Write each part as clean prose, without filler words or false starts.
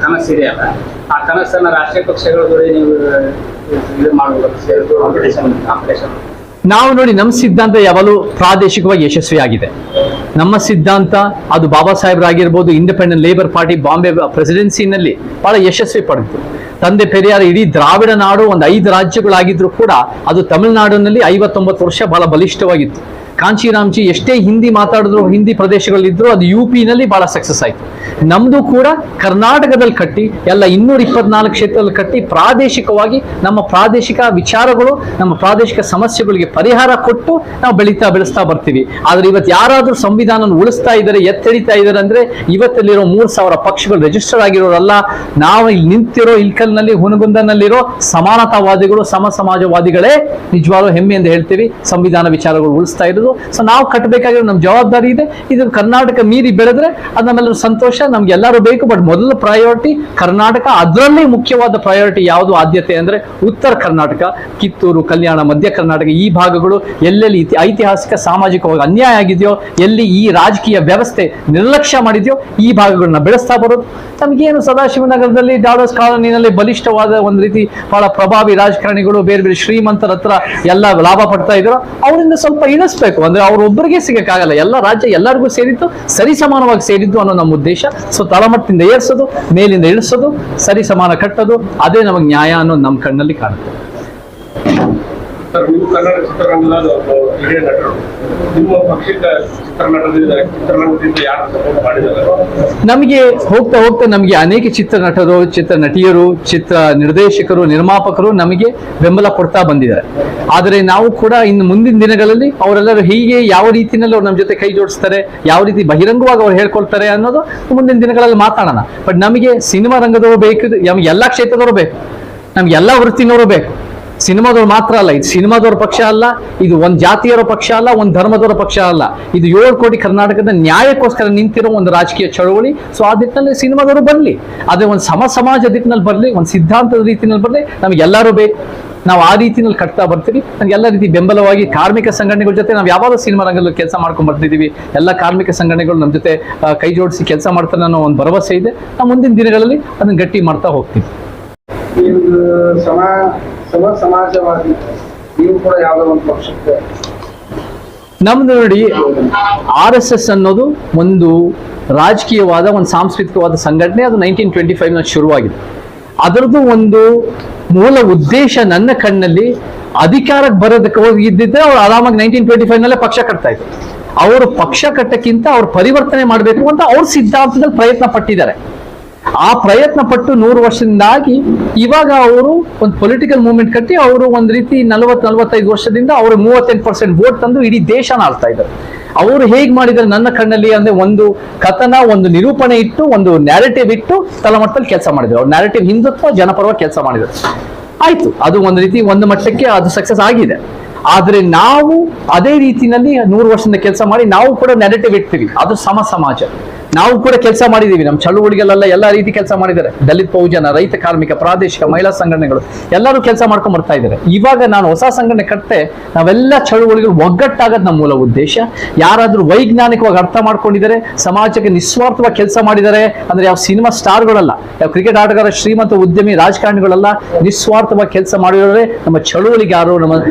ಕನಸಿದೆಯಲ್ಲ, ಆ ಕನಸನ್ನ ರಾಷ್ಟ್ರೀಯ ಪಕ್ಷಗಳ ಜೊತೆ ನೀವು ಇದು ಮಾಡಬಹುದು, ಕಾಂಪಿಟೇಷನ್. ನಾವು ನೋಡಿ, ನಮ್ಮ ಸಿದ್ಧಾಂತ ಯಾವಾಗಲೂ ಪ್ರಾದೇಶಿಕವಾಗಿ ಯಶಸ್ವಿ ಆಗಿದೆ. ನಮ್ಮ ಸಿದ್ಧಾಂತ ಅದು ಬಾಬಾ ಸಾಹೇಬ್ರಾಗಿರ್ಬೋದು, ಇಂಡಿಪೆಂಡೆಂಟ್ ಲೇಬರ್ ಪಾರ್ಟಿ ಬಾಂಬೆ ಪ್ರೆಸಿಡೆನ್ಸಿನಲ್ಲಿ ಬಹಳ ಯಶಸ್ವಿ ಪಡೆದಿತ್ತು. ತಂದೆ ಪೆರಿಯಾರ್ ಇಡೀ ದ್ರಾವಿಡ ನಾಡು ಒಂದು 5 ರಾಜ್ಯಗಳಾಗಿದ್ರು ಕೂಡ ಅದು ತಮಿಳುನಾಡಿನಲ್ಲಿ 59 ವರ್ಷ ಬಹಳ ಬಲಿಷ್ಠವಾಗಿತ್ತು. ಕಾಂಚೀರಾಮ್ಜಿ ಎಷ್ಟೇ ಹಿಂದಿ ಮಾತಾಡಿದ್ರು, ಹಿಂದಿ ಪ್ರದೇಶಗಳಿದ್ರು, ಅದು UP-ನಲ್ಲಿ ಬಹಳ ಸಕ್ಸಸ್ ಆಯಿತು. ನಮ್ದು ಕೂಡ ಕರ್ನಾಟಕದಲ್ಲಿ ಕಟ್ಟಿ ಎಲ್ಲ 224 ಕ್ಷೇತ್ರದಲ್ಲಿ ಕಟ್ಟಿ ಪ್ರಾದೇಶಿಕವಾಗಿ ನಮ್ಮ ಪ್ರಾದೇಶಿಕ ವಿಚಾರಗಳು, ನಮ್ಮ ಪ್ರಾದೇಶಿಕ ಸಮಸ್ಯೆಗಳಿಗೆ ಪರಿಹಾರ ಕೊಟ್ಟು ನಾವು ಬೆಳೆಸ್ತಾ ಬರ್ತೀವಿ. ಆದ್ರೆ ಇವತ್ತು ಯಾರಾದ್ರೂ ಸಂವಿಧಾನ ಉಳಿಸ್ತಾ ಇದ್ದಾರೆ, ಎತ್ತೆಡಿತಾ ಇದ್ದಾರೆ ಅಂದ್ರೆ ಇವತ್ತಲ್ಲಿರೋ 3000 ಪಕ್ಷಗಳು ರಿಜಿಸ್ಟರ್ ಆಗಿರೋರಲ್ಲ. ನಾವು ಇಲ್ಲಿ ನಿಂತಿರೋ ಇಲ್ಕಲ್ನಲ್ಲಿ, ಹುನಗುಂದನಲ್ಲಿರೋ ಸಮಾನತಾವಾದಿಗಳು, ಸಮಾಜವಾದಿಗಳೇ ನಿಜವಾಗ್ಲೂ ಹೆಮ್ಮೆಯಿಂದ ಹೇಳ್ತೀವಿ ಸಂವಿಧಾನ ವಿಚಾರಗಳು ಉಳಿಸ್ತಾ ಇರೋದು. ಸೊ ನಾವು ಕಟ್ಟಬೇಕಾಗಿರೋ ನಮ್ಮ ಜವಾಬ್ದಾರಿ ಇದೆ. ಇದು ಕರ್ನಾಟಕ ಮೀರಿ ಬೆಳೆದ್ರೆ ಅದು ನಮ್ಮೆಲ್ಲರೂ ಸಂತೋಷ, ನಮ್ಗೆ ಎಲ್ಲರೂ ಬೇಕು. ಬಟ್ ಮೊದಲ ಪ್ರಯಾರಿಟಿ ಕರ್ನಾಟಕ. ಅದರಲ್ಲಿ ಮುಖ್ಯವಾದ ಪ್ರಯಾರಿಟಿ ಯಾವುದು ಆದ್ಯತೆ ಅಂದ್ರೆ ಉತ್ತರ ಕರ್ನಾಟಕ, ಕಿತ್ತೂರು, ಕಲ್ಯಾಣ, ಮಧ್ಯ ಕರ್ನಾಟಕ ಈ ಭಾಗಗಳು ಎಲ್ಲೆಲ್ಲಿ ಐತಿಹಾಸಿಕ ಸಾಮಾಜಿಕವಾಗಿ ಅನ್ಯಾಯ ಆಗಿದೆಯೋ, ಎಲ್ಲಿ ಈ ರಾಜಕೀಯ ವ್ಯವಸ್ಥೆ ನಿರ್ಲಕ್ಷ್ಯ ಮಾಡಿದೆಯೋ ಈ ಭಾಗಗಳನ್ನ ಬೆಳೆಸ್ತಾ ಬರೋದು. ನಮಗೇನು ಸದಾಶಿವನಗರದಲ್ಲಿ ಡಾಲರ್ಸ್ ಕಾಲೋನಿನಲ್ಲಿ ಬಲಿಷ್ಠವಾದ ಒಂದು ರೀತಿ ಬಹಳ ಪ್ರಭಾವಿ ರಾಜಕಾರಣಿಗಳು ಬೇರೆ ಬೇರೆ ಶ್ರೀಮಂತರ ಹತ್ರ ಎಲ್ಲ ಲಾಭ ಪಡ್ತಾ ಇದ್ರು, ಅವರಿಂದ ಸ್ವಲ್ಪ ಇಳಿಸ್ಬೇಕು. ಅಂದ್ರೆ ಅವ್ರೊಬ್ಬರಿಗೆ ಸಿಗಕ್ಕಾಗಲ್ಲ, ಎಲ್ಲ ರಾಜ್ಯ ಎಲ್ಲರಿಗೂ ಸೇರಿದ್ದು, ಸರಿ ಸಮಾನವಾಗಿ ಸೇರಿದ್ದು ಅನ್ನೋ ನಮ್ಮ ಉದ್ದೇಶ. ಸೊ ತಳಮಟ್ಟದಿಂದ ಏರ್ಸೋದು, ಮೇಲಿಂದ ಇಳಿಸೋದು, ಸರಿ ಸಮಾನ ಕಟ್ಟೋದು, ಅದೇ ನಮಗೆ ನ್ಯಾಯ ಅನ್ನೋದು ನಮ್ಮ ಕಣ್ಣಲ್ಲಿ ಕಾಣುತ್ತೆ. ನೀವು ಕನ್ನಡ ಚಿತ್ರರಂಗದ ಹಿರಿಯ ನಟರು, ನಿಮ್ಮ ಪಕ್ಷಕ್ಕೆ ಚಿತ್ರರಂಗದಿಂದ ಯಾರು ಸಪೋರ್ಟ್ ಮಾಡಿದ್ದಾರೆ? ನಮಗೆ ಹೋಗ್ತಾ ಹೋಗ್ತಾ ನಮಗೆ ಅನೇಕ ಚಿತ್ರ ನಟರು, ಚಿತ್ರ ನಟಿಯರು, ಚಿತ್ರ ನಿರ್ದೇಶಕರು, ನಿರ್ಮಾಪಕರು ನಮಗೆ ಬೆಂಬಲ ಕೊಡ್ತಾ ಬಂದಿದ್ದಾರೆ. ಆದರೆ ನಾವು ಕೂಡ ಇನ್ನು ಮುಂದಿನ ದಿನಗಳಲ್ಲಿ ಅವರೆಲ್ಲರೂ ಹೀಗೆ ಯಾವ ರೀತಿಯಲ್ಲಿ ಅವ್ರು ನಮ್ಮ ಜೊತೆ ಕೈ ಜೋಡಿಸ್ತಾರೆ, ಯಾವ ರೀತಿ ಬಹಿರಂಗವಾಗಿ ಅವ್ರು ಹೇಳ್ಕೊಳ್ತಾರೆ ಅನ್ನೋದು ಮುಂದಿನ ದಿನಗಳಲ್ಲಿ ಮಾತಾಡೋಣ. ಬಟ್ ನಮಗೆ ಸಿನಿಮಾ ರಂಗದವರು ಬೇಕು, ನಮ್ಗೆ ಎಲ್ಲ ಕ್ಷೇತ್ರದವರು ಬೇಕು, ನಮ್ಗೆ ಎಲ್ಲ ವೃತ್ತಿನವರು ಬೇಕು. ಸಿನಿಮಾದವ್ರು ಮಾತ್ರ ಅಲ್ಲ, ಇದು ಸಿನಿಮಾದವ್ರ ಪಕ್ಷ ಅಲ್ಲ, ಇದು ಒಂದು ಜಾತಿಯವರ ಪಕ್ಷ ಅಲ್ಲ, ಒಂದು ಧರ್ಮದವರ ಪಕ್ಷ ಅಲ್ಲ, ಇದು 7 ಕೋಟಿ ಕರ್ನಾಟಕದ ನ್ಯಾಯಕ್ಕೋಸ್ಕರ ನಿಂತಿರೋ ಒಂದು ರಾಜಕೀಯ ಚಳವಳಿ. ಸೊ ಆ ದಿಟ್ಟಿನಲ್ಲಿ ಸಿನಿಮಾದವರು ಬರಲಿ, ಅದೇ ಒಂದು ಸಮಾಜ ದಿಟ್ಟಿನಲ್ಲಿ ಬರಲಿ, ಒಂದು ಸಿದ್ಧಾಂತದ ರೀತಿಯಲ್ಲಿ ಬರಲಿ, ನಮ್ಗೆ ಎಲ್ಲರೂ ಬೇಕು. ನಾವು ಆ ರೀತಿಯಲ್ಲಿ ಕಟ್ತಾ ಬರ್ತೀವಿ. ನಮ್ಗೆ ಎಲ್ಲ ರೀತಿ ಬೆಂಬಲವಾಗಿ ಕಾರ್ಮಿಕ ಸಂಘಟನೆಗಳ ಜೊತೆ ನಾವು ಯಾವಾಗಲೂ ಸಿನಿಮಾ ರಂಗದಲ್ಲಿ ಕೆಲಸ ಮಾಡ್ಕೊಂಡು ಬರ್ತಿದ್ದೀವಿ. ಎಲ್ಲ ಕಾರ್ಮಿಕ ಸಂಘಟನೆಗಳು ನಮ್ಮ ಜೊತೆ ಕೈ ಜೋಡಿಸಿ ಕೆಲಸ ಮಾಡ್ತಾರೆ ಅನ್ನೋ ಒಂದು ಭರವಸೆ ಇದೆ. ನಾವು ಮುಂದಿನ ದಿನಗಳಲ್ಲಿ ಅದನ್ನು ಗಟ್ಟಿ ಮಾಡ್ತಾ ಹೋಗ್ತೀವಿ. ಸಮಾಜವಾದಿ ನೀವು ಕೂಡ ಯಾವುದೋ ಒಂದು ಪಕ್ಷಕ್ಕೆ? ನಮ್ದು ನೋಡಿ, RSS ಅನ್ನೋದು ಒಂದು ರಾಜಕೀಯವಾದ ಒಂದು ಸಾಂಸ್ಕೃತಿಕವಾದ ಸಂಘಟನೆ. ಅದು 1925 ಶುರುವಾಗಿದೆ. ಅದರದ್ದು ಒಂದು ಮೂಲ ಉದ್ದೇಶ ನನ್ನ ಕಣ್ಣಲ್ಲಿ ಅಧಿಕಾರಕ್ಕೆ ಬರೋದಕ್ಕೆ ಹೋಗಿದ್ದಿದ್ರೆ ಅವ್ರು ಆರಾಮಾಗಿ 1925 ಪಕ್ಷ ಕಟ್ತಾ ಇದ್ರು. ಅವರು ಪಕ್ಷ ಕಟ್ಟಕ್ಕಿಂತ ಅವ್ರು ಪರಿವರ್ತನೆ ಮಾಡಬೇಕು ಅಂತ ಅವ್ರ ಸಿದ್ಧಾಂತದಲ್ಲಿ ಪ್ರಯತ್ನ ಪಟ್ಟಿದ್ದಾರೆ. ಆ ಪ್ರಯತ್ನ ಪಟ್ಟು 100 ವರ್ಷದಿಂದಾಗಿ ಇವಾಗ ಅವರು ಒಂದು ಪೊಲಿಟಿಕಲ್ ಮೂವ್ಮೆಂಟ್ ಕಟ್ಟಿ ಅವರು ಒಂದು ರೀತಿ 40-45 ವರ್ಷದಿಂದ ಅವರು 38% ವೋಟ್ ತಂದು ಇಡೀ ದೇಶನ ಆಳ್ತಾ ಇದ್ದಾರೆ. ಅವರು ಹೇಗೆ ಮಾಡಿದ್ದಾರೆ ನನ್ನ ಕಣ್ಣಲ್ಲಿ ಅಂದ್ರೆ ಒಂದು ಕಥನ, ಒಂದು ನಿರೂಪಣೆ ಇಟ್ಟು, ಒಂದು ನ್ಯಾರೇಟಿವ್ ಇಟ್ಟು ತಳಮಟ್ಟದಲ್ಲಿ ಕೆಲಸ ಮಾಡಿದ್ರು. ಅವ್ರು ನ್ಯಾರೇಟಿವ್ ಹಿಂದುತ್ವ ಜನಪರವಾಗಿ ಕೆಲಸ ಮಾಡಿದ್ರು. ಆಯ್ತು, ಅದು ಒಂದು ರೀತಿ ಒಂದು ಮಟ್ಟಕ್ಕೆ ಅದು ಸಕ್ಸಸ್ ಆಗಿದೆ. ಆದ್ರೆ ನಾವು ಅದೇ ರೀತಿಯಲ್ಲಿ 100 ವರ್ಷದಿಂದ ಕೆಲಸ ಮಾಡಿ ನಾವು ಕೂಡ ನ್ಯಾರೇಟಿವ್ ಇಡ್ತೀವಿ, ಅದು ಸಮಾಜ. ನಾವು ಕೂಡ ಕೆಲಸ ಮಾಡಿದೀವಿ, ನಮ್ಮ ಚಳುವಳಿಗಳೆಲ್ಲ ಎಲ್ಲ ರೀತಿ ಕೆಲಸ ಮಾಡಿದ್ದಾರೆ. ದಲಿತ ಬಹುಜನ, ರೈತ ಕಾರ್ಮಿಕ, ಪ್ರಾದೇಶಿಕ ಮಹಿಳಾ ಸಂಘಟನೆಗಳು ಎಲ್ಲರೂ ಕೆಲಸ ಮಾಡ್ಕೊಂಡು ಬರ್ತಾ ಇದ್ದಾರೆ. ಇವಾಗ ನಾನು ಹೊಸ ಸಂಘಟನೆ ಕಟ್ತೆ, ನಾವೆಲ್ಲ ಚಳುವಳಿಗಳು ಒಗ್ಗಟ್ಟಾಗದ್ ನಮ್ಮ ಮೂಲ ಉದ್ದೇಶ. ಯಾರಾದ್ರೂ ವೈಜ್ಞಾನಿಕವಾಗಿ ಅರ್ಥ ಮಾಡ್ಕೊಂಡಿದ್ದಾರೆ, ಸಮಾಜಕ್ಕೆ ನಿಸ್ವಾರ್ಥವಾಗಿ ಕೆಲಸ ಮಾಡಿದ್ದಾರೆ ಅಂದ್ರೆ ಯಾವ ಸಿನಿಮಾ ಸ್ಟಾರ್ಗಳಲ್ಲ, ಯಾವ ಕ್ರಿಕೆಟ್ ಆಟಗಾರ, ಶ್ರೀಮಂತ ಉದ್ಯಮಿ, ರಾಜಕಾರಣಿಗಳೆಲ್ಲ, ನಿಸ್ವಾರ್ಥವಾಗಿ ಕೆಲಸ ಮಾಡಿದರೆ ನಮ್ಮ ಚಳುವಳಿಗಾರರು,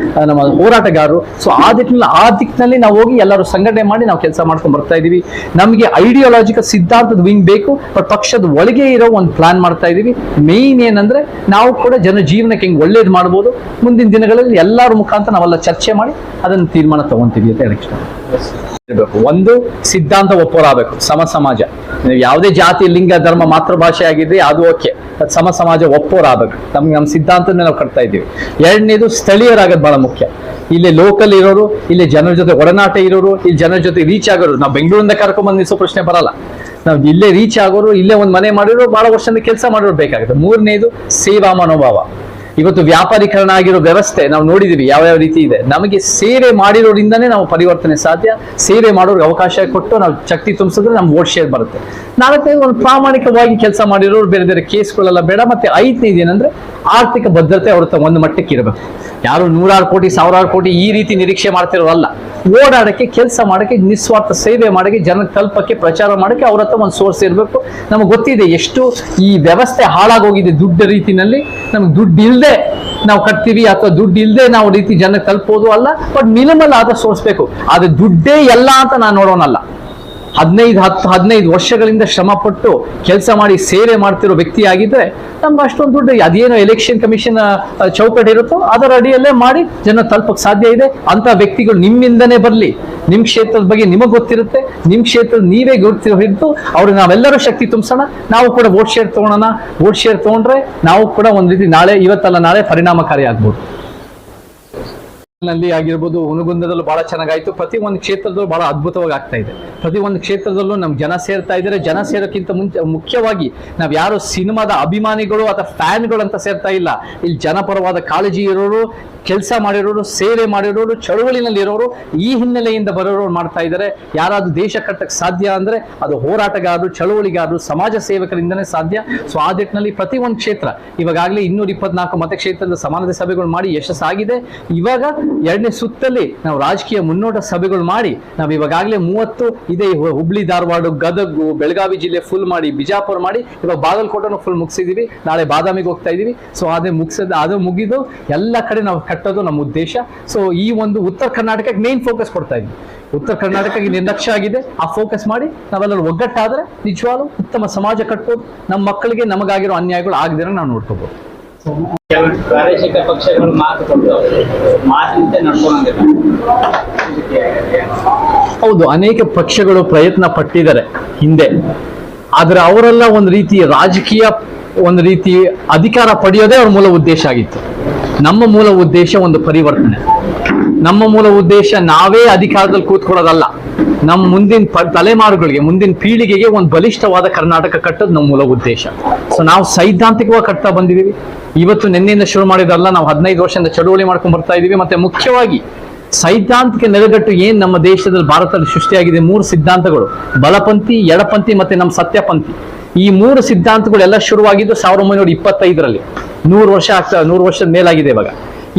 ನಮ್ಮ ಹೋರಾಟಗಾರರು. ಸೊ ಆ ದಿಕ್ಕಿನಲ್ಲಿ ನಾವು ಹೋಗಿ ಎಲ್ಲರೂ ಸಂಘಟನೆ ಮಾಡಿ ನಾವು ಕೆಲಸ ಮಾಡ್ಕೊಂಡು ಬರ್ತಾ ಇದೀವಿ. ನಮಗೆ ಐಡಿಯಾಲಜಿಕಲ್ ಸಿದ್ಧಾಂತದ ವಿಂಗ್ ಬೇಕು, ಬಟ್ ಪಕ್ಷದ ಒಳಗೆ ಇರೋ ಒಂದು ಪ್ಲಾನ್ ಮಾಡ್ತಾ ಇದೀವಿ. ಮೇನ್ ಏನಂದ್ರೆ ನಾವು ಕೂಡ ಜನ ಜೀವನಕ್ಕೆ ಹೆಂಗ್ ಒಳ್ಳೇದು ಮಾಡ್ಬೋದು, ಮುಂದಿನ ದಿನಗಳಲ್ಲಿ ಎಲ್ಲರ ಮುಖಾಂತರ ನಾವೆಲ್ಲ ಚರ್ಚೆ ಮಾಡಿ ಅದನ್ನು ತೀರ್ಮಾನ ತಗೊಂತೀವಿ ಅಂತ ಹೇಳಕ್ ಇರಬೇಕು. ಒಂದು ಸಿದ್ಧಾಂತ ಒಪ್ಪೋರಾಗಬೇಕು, ಸಮಾಜ. ಯಾವುದೇ ಜಾತಿ, ಲಿಂಗ, ಧರ್ಮ, ಮಾತೃಭಾಷೆ ಆಗಿದ್ರೆ ಅದು ಓಕೆ, ಸಮಾಜ ಒಪ್ಪೋರಾಗಬೇಕು. ನಮ್ಮ ಸಿದ್ಧಾಂತದ ನಾವು ಕಟ್ತಾ ಇದ್ದೀವಿ. ಎರಡನೇದು ಸ್ಥಳೀಯರಾಗೋದು ಬಹಳ ಮುಖ್ಯ. ಇಲ್ಲಿ ಲೋಕಲ್ ಇರೋರು, ಇಲ್ಲಿ ಜನರ ಜೊತೆ ಒಡನಾಟ ಇರೋರು, ಇಲ್ಲಿ ಜನರ ಜೊತೆ ರೀಚ್ ಆಗೋರು. ನಾವು ಬೆಂಗಳೂರಿಂದ ಕರ್ಕೊಂಡ್ಬಂದು ನಿಲ್ಸೋ ಪ್ರಶ್ನೆ ಬರಲ್ಲ. ನಾವು ಇಲ್ಲೇ ರೀಚ್ ಆಗೋರು, ಇಲ್ಲೇ ಒಂದು ಮನೆ ಮಾಡಿರೋ, ಬಹಳ ವರ್ಷದಿಂದ ಕೆಲಸ ಮಾಡೋರು ಬೇಕಾಗುತ್ತೆ. ಮೂರನೇದು ಸೇವಾ ಮನೋಭಾವ. ಇವತ್ತು ವ್ಯಾಪಾರೀಕರಣ ಆಗಿರೋ ವ್ಯವಸ್ಥೆ ನಾವು ನೋಡಿದೀವಿ ಯಾವ ರೀತಿ ಇದೆ. ನಮಗೆ ಸೇವೆ ಮಾಡಿರೋದ್ರಿಂದನೇ ನಾವು ಪರಿವರ್ತನೆ ಸಾಧ್ಯ. ಸೇವೆ ಮಾಡೋರ್ಗೆ ಅವಕಾಶ ಕೊಟ್ಟು ನಾವು ಶಕ್ತಿ ತುಂಬಿಸಿದ್ರೆ ನಮ್ಗೆ ವೋಟ್ ಶೇರ್ ಬರುತ್ತೆ. ನಾಲ್ಕನೇದು, ಒಂದು ಪ್ರಾಮಾಣಿಕವಾಗಿ ಕೆಲಸ ಮಾಡಿರೋರು ಬೇರೆ ಬೇರೆ ಕೇಸ್ಗಳೆಲ್ಲ ಬೇಡ. ಮತ್ತೆ ಐದನೇದು ಏನಂದ್ರೆ ಆರ್ಥಿಕ ಭದ್ರತೆ ಅವ್ರ ಒಂದು ಮಟ್ಟಕ್ಕೆ ಇರಬೇಕು. ಯಾರು 100 ಕೋಟಿ 1000 ಕೋಟಿ ಈ ರೀತಿ ನಿರೀಕ್ಷೆ ಮಾಡ್ತಿರೋರಲ್ಲ. ಓಡಾಡಕ್ಕೆ, ಕೆಲಸ ಮಾಡಕ್ಕೆ, ನಿಸ್ವಾರ್ಥ ಸೇವೆ ಮಾಡಕ್ಕೆ, ಜನ ತಲುಪಕ್ಕೆ, ಪ್ರಚಾರ ಮಾಡಕ್ಕೆ ಅವ್ರ ಹತ್ರ ಒಂದು ಸೋರ್ಸ್ ಇರಬೇಕು. ನಮಗೆ ಗೊತ್ತಿದೆ ಎಷ್ಟು ಈ ವ್ಯವಸ್ಥೆ ಹಾಳಾಗೋಗಿದೆ ದುಡ್ಡು ರೀತಿನಲ್ಲಿ. ನಮ್ಗೆ ದುಡ್ಡು ಇಲ್ಲದೆ ನಾವು ಕಟ್ತೀವಿ ಅಥವಾ ದುಡ್ಡು ಇಲ್ಲದೆ ನಾವು ರೀತಿ ಜನಕ್ಕೆ ತಲುಪೋದು ಅಲ್ಲ. ಬಟ್ ಮಿನಿಮಲ್ ಆದ ಸೋರ್ಸ್ ಬೇಕು. ಆದ್ರೆ ದುಡ್ಡೇ ಎಲ್ಲ ಅಂತ ನಾನು ನೋಡೋನಲ್ಲ. 15 ವರ್ಷಗಳಿಂದ ಶ್ರಮ ಪಟ್ಟು ಕೆಲಸ ಮಾಡಿ ಸೇವೆ ಮಾಡ್ತಿರೋ ವ್ಯಕ್ತಿ ಆಗಿದ್ರೆ ನಮ್ಗೆ ಅಷ್ಟೊಂದು ದುಡ್ಡು ಅದೇನೋ ಎಲೆಕ್ಷನ್ ಕಮಿಷನ್ ಚೌಕಟ್ಟು ಇರುತ್ತೋ ಅದರ ಅಡಿಯಲ್ಲೇ ಮಾಡಿ ಜನ ತಲುಪಕ್ಕೆ ಸಾಧ್ಯ ಇದೆ. ಅಂತ ವ್ಯಕ್ತಿಗಳು ನಿಮ್ಮಿಂದನೇ ಬರಲಿ. ನಿಮ್ ಕ್ಷೇತ್ರದ ಬಗ್ಗೆ ನಿಮಗೆ ಗೊತ್ತಿರುತ್ತೆ. ನಿಮ್ ಕ್ಷೇತ್ರದ ನೀವೇ ಹಿಡಿದು ಅವ್ರಿಗೆ ನಾವೆಲ್ಲರೂ ಶಕ್ತಿ ತುಂಬಿಸೋಣ. ನಾವು ಕೂಡ ವೋಟ್ ಶೇರ್ ತಗೊಳ್ಳೋಣ. ವೋಟ್ ಶೇರ್ ತಗೊಂಡ್ರೆ ನಾವು ಕೂಡ ಒಂದು ರೀತಿ ಇವತ್ತಲ್ಲ ನಾಳೆ ಪರಿಣಾಮಕಾರಿ ಆಗ್ಬೋದು. ನಲ್ಲಿ ಆಗಿರ್ಬೋದು, ಹುನಗುಂದದಲ್ಲೂ ಬಹಳ ಚೆನ್ನಾಗಾಯ್ತು. ಪ್ರತಿ ಒಂದು ಕ್ಷೇತ್ರದಲ್ಲೂ ಬಹಳ ಅದ್ಭುತವಾಗಿ ಆಗ್ತಾ ಇದೆ. ಪ್ರತಿ ಒಂದು ಕ್ಷೇತ್ರದಲ್ಲೂ ನಮ್ಗೆ ಜನ ಸೇರ್ತಾ ಇದ್ದಾರೆ. ಜನ ಸೇರೋಕ್ಕಿಂತ ಮುಖ್ಯವಾಗಿ ನಾವ್ ಯಾರು ಸಿನಿಮಾದ ಅಭಿಮಾನಿಗಳು ಅಥವಾ ಫ್ಯಾನ್ಗಳು ಅಂತ ಸೇರ್ತಾ ಇಲ್ಲ. ಇಲ್ಲಿ ಜನಪರವಾದ ಕಾಳಜಿ ಇರೋರು, ಕೆಲಸ ಮಾಡಿರೋರು, ಸೇವೆ ಮಾಡಿರೋರು, ಚಳುವಳಿನಲ್ಲಿ ಇರೋರು, ಈ ಹಿನ್ನೆಲೆಯಿಂದ ಬರೋರು ಮಾಡ್ತಾ ಇದ್ದಾರೆ. ಯಾರಾದ್ರೂ ದೇಶ ಕಟ್ಟಕ್ಕೆ ಸಾಧ್ಯ ಅಂದ್ರೆ ಅದು ಹೋರಾಟಗಾರರು, ಚಳುವಳಿಗಾರರು, ಸಮಾಜ ಸೇವಕರಿಂದನೇ ಸಾಧ್ಯ. ಸೊ ಆ ನಿಟ್ಟಿನಲ್ಲಿ ಪ್ರತಿ ಒಂದು ಕ್ಷೇತ್ರ ಇವಾಗಲೇ 224 ಮತಕ್ಷೇತ್ರದ ಸಮಾನತೆ ಸಭೆಗಳು ಮಾಡಿ ಯಶಸ್ಸಾಗಿದೆ. ಇವಾಗ 2ನೇ ಸುತ್ತಲ್ಲಿ ನಾವು ರಾಜಕೀಯ ಮುನ್ನೋಟ ಸಭೆಗಳು ಮಾಡಿ ನಾವು ಇವಾಗಲೇ 30 ಇದೆ. ಹುಬ್ಳಿ, ಧಾರವಾಡ, ಗದಗ, ಬೆಳಗಾವಿ ಜಿಲ್ಲೆ ಫುಲ್ ಮಾಡಿ, ಬಿಜಾಪುರ ಮಾಡಿ, ಇವಾಗ ಬಾಗಲಕೋಟೆನೂ ಫುಲ್ ಮುಗಿಸಿದೀವಿ. ನಾಳೆ ಬಾದಾಮಿಗೆ ಹೋಗ್ತಾ ಇದೀವಿ. ಸೊ ಅದು ಮುಗಿದು ಎಲ್ಲ ಕಡೆ ನಾವು ಕಟ್ಟೋದು ನಮ್ಮ ಉದ್ದೇಶ. ಸೊ ಈ ಒಂದು ಉತ್ತರ ಕರ್ನಾಟಕಕ್ಕೆ ಮೇನ್ ಫೋಕಸ್ ಕೊಡ್ತಾ ಇದ್ವಿ. ಉತ್ತರ ಕರ್ನಾಟಕಕ್ಕೆ ನಿರ್ಲಕ್ಷ್ಯ ಆಗಿದೆ. ಆ ಫೋಕಸ್ ಮಾಡಿ ನಾವೆಲ್ಲರೂ ಒಗ್ಗಟ್ಟಾದ್ರೆ ನಿಜವಾಗ್ಲೂ ಉತ್ತಮ ಸಮಾಜ ಕಟ್ಬೋದು. ನಮ್ಮ ಮಕ್ಕಳಿಗೆ ನಮಗಾಗಿರೋ ಅನ್ಯಾಯಗಳು ಆಗದಿರೋ ನಾವು ನೋಡ್ಕೋಬಹುದು. ಪ್ರಾದೇಶಿಕ ಪಕ್ಷಗಳು ಮಾತು ಕೊಡ್ತಾವೆ, ಮಾತಿನಂತೆ ನಡ್ಕೊಳ್ಳೋಂಗಿಲ್ಲ. ಹೌದು, ಅನೇಕ ಪಕ್ಷಗಳು ಪ್ರಯತ್ನ ಪಟ್ಟಿದ್ದಾರೆ ಹಿಂದೆ. ಆದ್ರೆ ಅವರೆಲ್ಲ ಒಂದು ರೀತಿ ರಾಜಕೀಯ ಒಂದು ರೀತಿ ಅಧಿಕಾರ ಪಡೆಯೋದೇ ಅವ್ರ ಮೂಲ ಉದ್ದೇಶ ಆಗಿತ್ತು. ನಮ್ಮ ಮೂಲ ಉದ್ದೇಶ ಒಂದು ಪರಿವರ್ತನೆ. ನಮ್ಮ ಮೂಲ ಉದ್ದೇಶ ನಾವೇ ಅಧಿಕಾರದಲ್ಲಿ ಕೂತ್ಕೊಳ್ಳೋದಲ್ಲ. ನಮ್ಮ ಮುಂದಿನ ತಲೆಮಾರುಗಳಿಗೆ, ಮುಂದಿನ ಪೀಳಿಗೆಗೆ ಒಂದು ಬಲಿಷ್ಠವಾದ ಕರ್ನಾಟಕ ಕಟ್ಟೋದು ನಮ್ಮ ಮೂಲ ಉದ್ದೇಶ. ಸೊ ನಾವು ಸೈದ್ಧಾಂತಿಕವಾಗಿ ಕಟ್ತಾ ಬಂದಿದ್ದೀವಿ. ಇವತ್ತು ನಿನ್ನೆಯಿಂದ ಶುರು ಮಾಡಿದ್ರಲ್ಲ, ನಾವು 15 ವರ್ಷದಿಂದ ಚಳುವಳಿ ಮಾಡ್ಕೊಂಡು ಬರ್ತಾ ಇದೀವಿ. ಮತ್ತೆ ಮುಖ್ಯವಾಗಿ ಸೈದ್ಧಾಂತಿಕ ನೆಲೆಗಟ್ಟು ಏನ್ ನಮ್ಮ ದೇಶದಲ್ಲಿ ಭಾರತದಲ್ಲಿ ಸೃಷ್ಟಿಯಾಗಿದೆ, 3 ಸಿದ್ಧಾಂತಗಳು: ಬಲಪಂಥಿ, ಎಡಪಂಥಿ ಮತ್ತೆ ನಮ್ಮ ಸತ್ಯಪಂಥಿ. ಈ 3 ಸಿದ್ಧಾಂತಗಳು ಎಲ್ಲ ಶುರುವಾಗಿದ್ದು 1925ರಲ್ಲಿ. 100 ವರ್ಷದ ಮೇಲಾಗಿದೆ ಇವಾಗ.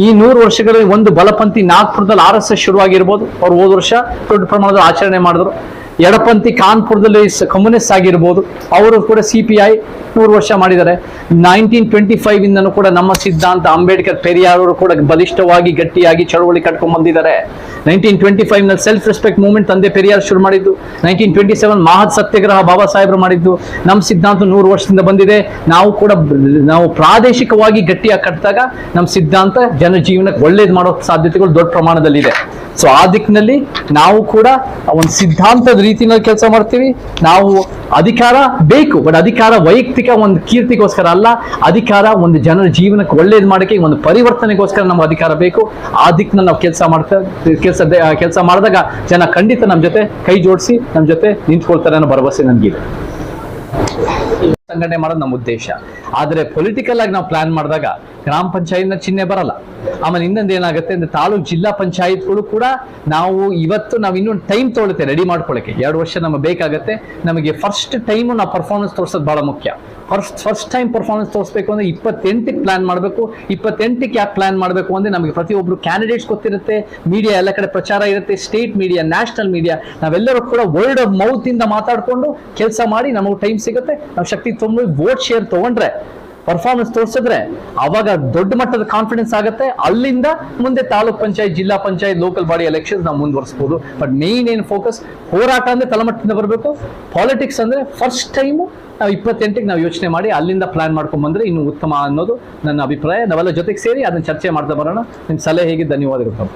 ಈ 100 ವರ್ಷಗಳಲ್ಲಿ ಒಂದು ಬಲಪಂಥಿ ನಾಗ್ಪುರದಲ್ಲಿ RSS ಶುರುವಾಗಿರ್ಬೋದು. ಅವ್ರು ಹೋದ ವರ್ಷ ದೊಡ್ಡ ಪ್ರಮಾಣದಲ್ಲಿ ಆಚರಣೆ ಮಾಡಿದ್ರು. ಎಡಪಂಥಿ ಕಾನ್ಪುರದಲ್ಲಿ ಕಮ್ಯುನಿಸ್ಟ್ ಆಗಿರ್ಬೋದು. ಅವರು ಕೂಡ CPI 100 ವರ್ಷ ಮಾಡಿದ್ದಾರೆ. 1925 ಇಂದನೂ ಕೂಡ ನಮ್ಮ ಸಿದ್ಧಾಂತ ಅಂಬೇಡ್ಕರ್, ಪೆರಿಯಾರ್ ಅವರು ಕೂಡ ಬಲಿಷ್ಠವಾಗಿ ಗಟ್ಟಿಯಾಗಿ ಚಳವಳಿ ಕಟ್ಕೊಂಡ್ ಬಂದಿದ್ದಾರೆ. 1925 ನಲ್ಲಿ ಸೆಲ್ಫ್ ರೆಸ್ಪೆಕ್ಟ್ ಮೂವ್ಮೆಂಟ್ ತಂದೆ ಪೆರಿಯಾರ್ ಶುರು ಮಾಡಿದ್ದು. 1927 ಮಹತ್ ಸತ್ಯಾಗ್ರಹ ಬಾಬಾ ಸಾಹೇಬ್ರು ಮಾಡಿದ್ದು. ನಮ್ಮ ಸಿದ್ಧಾಂತ 100 ವರ್ಷದಿಂದ ಬಂದಿದೆ. ನಾವು ಪ್ರಾದೇಶಿಕವಾಗಿ ಗಟ್ಟಿಯಾಗಿ ಕಟ್ಟಿದಾಗ ನಮ್ಮ ಸಿದ್ಧಾಂತ ಜನಜೀವನಕ್ಕೆ ಒಳ್ಳೇದು ಮಾಡೋ ಸಾಧ್ಯತೆಗಳು ದೊಡ್ಡ ಪ್ರಮಾಣದಲ್ಲಿದೆ. ಸೊ ಆ ದಿಕ್ಕಿನಲ್ಲಿ ನಾವು ಕೂಡ ಒಂದು ಸಿದ್ಧಾಂತದ ರೀತಿಯಲ್ಲಿ ಕೆಲಸ ಮಾಡ್ತೀವಿ. ನಾವು ಅಧಿಕಾರ ಬೇಕು, ಬಟ್ ಅಧಿಕಾರ ವೈಯಕ್ತಿಕ ಒಂದು ಕೀರ್ತಿಗೋಸ್ಕರ ಅಲ್ಲ. ಅಧಿಕಾರ ಒಂದು ಜನರ ಜೀವನಕ್ಕೆ ಒಳ್ಳೇದು ಮಾಡಕ್ಕೆ, ಒಂದು ಪರಿವರ್ತನೆಗೋಸ್ಕರ ನಮ್ಗೆ ಅಧಿಕಾರ ಬೇಕು. ಆ ದಿಕ್ಕಿನಲ್ಲಿ ನಾವು ಕೆಲಸ ಮಾಡಿದಾಗ ಜನ ಖಂಡಿತ ನಮ್ಮ ಜೊತೆ ಕೈ ಜೋಡಿಸಿ ನಮ್ಮ ಜೊತೆ ನಿಂತ್ಕೊಳ್ತಾರೆ ಅನ್ನೋ ಭರವಸೆ ನನಗಿದೆ. ಸಂಘಟನೆ ಮಾಡೋದು ನಮ್ಮ ಉದ್ದೇಶ. ಆದ್ರೆ ಪೊಲಿಟಿಕಲ್ ಆಗಿ ನಾವು ಪ್ಲಾನ್ ಮಾಡಿದಾಗ ಗ್ರಾಮ ಪಂಚಾಯತ್ನ ಚಿಹ್ನೆ ಬರಲ್ಲ. ಆಮೇಲೆ ಇನ್ನೊಂದು ಏನಾಗುತ್ತೆ ಅಂದ್ರೆ ತಾಲೂಕ್ ಜಿಲ್ಲಾ ಪಂಚಾಯತ್ಗಳು ಕೂಡ ನಾವು ಇನ್ನೊಂದು ಟೈಮ್ ತೊಗೊಳುತ್ತೆ ರೆಡಿ ಮಾಡ್ಕೊಳ್ಳಕ್ಕೆ. 2 ವರ್ಷ ನಮಗೆ ಬೇಕಾಗತ್ತೆ. ನಮಗೆ ಫಸ್ಟ್ ಟೈಮ್ ನಾವು ಪರ್ಫಾರ್ಮೆನ್ಸ್ ತೋರಿಸೋದು ಬಹಳ ಮುಖ್ಯ. ಫಸ್ಟ್ ಟೈಮ್ ಪರ್ಫಾರ್ಮೆನ್ಸ್ ತೋರಿಸ್ಬೇಕು ಅಂದ್ರೆ 28ಕ್ಕೆ ಪ್ಲಾನ್ ಮಾಡಬೇಕು. 28ಕ್ಕೆ ಯಾಕೆ ಪ್ಲಾನ್ ಮಾಡಬೇಕು ಅಂದ್ರೆ ನಮಗೆ ಪ್ರತಿಯೊಬ್ರು ಕ್ಯಾಂಡಿಡೇಟ್ಸ್ ಗೊತ್ತಿರುತ್ತೆ, ಮೀಡಿಯಾ ಎಲ್ಲ ಕಡೆ ಪ್ರಚಾರ ಇರುತ್ತೆ, ಸ್ಟೇಟ್ ಮೀಡಿಯಾ, ನ್ಯಾಷನಲ್ ಮೀಡಿಯಾ, ನಾವೆಲ್ಲರೂ ಕೂಡ ವರ್ಡ್ ಆಫ್ ಮೌತ್ ಇಂದ ಮಾತಾಡ್ಕೊಂಡು ಕೆಲಸ ಮಾಡಿ ನಮಗೆ ಟೈಮ್ ಸಿಗುತ್ತೆ. ನಾವು ಶಕ್ತಿ ತುಂಬ ವೋಟ್ ಶೇರ್ ತಗೊಂಡ್ರೆ, ಪರ್ಫಾರ್ಮೆನ್ಸ್ ತೋರಿಸಿದ್ರೆ ಅವಾಗ ದೊಡ್ಡ ಮಟ್ಟದ ಕಾನ್ಫಿಡೆನ್ಸ್ ಆಗುತ್ತೆ. ಅಲ್ಲಿಂದ ಮುಂದೆ ತಾಲೂಕ್ ಪಂಚಾಯತ್, ಜಿಲ್ಲಾ ಪಂಚಾಯತ್, ಲೋಕಲ್ ಬಾಡಿ ಎಲೆಕ್ಷನ್ ನಾವು ಮುಂದುವರಿಸಬಹುದು. ಬಟ್ ಮೇನ್ ಏನು ಫೋಕಸ್ ಹೋರಾಟ ಅಂದ್ರೆ ತಳಮಟ್ಟದಿಂದ ಬರಬೇಕು. ಪಾಲಿಟಿಕ್ಸ್ ಅಂದ್ರೆ ಫಸ್ಟ್ ಟೈಮು ನಾವು 28ಕ್ಕೆ ನಾವು ಯೋಚನೆ ಮಾಡಿ ಅಲ್ಲಿಂದ ಪ್ಲಾನ್ ಮಾಡ್ಕೊಂಡ್ ಬಂದ್ರೆ ಇನ್ನು ಉತ್ತಮ ಅನ್ನೋದು ನನ್ನ ಅಭಿಪ್ರಾಯ. ನಾವೆಲ್ಲ ಜೊತೆಗೆ ಸೇರಿ ಅದನ್ನ ಚರ್ಚೆ ಮಾಡ್ತಾ ಬರೋಣ. ನಿಮ್ಮ ಸಲಹೆ ಹೇಗೆ ಧನ್ಯವಾದಗಳು.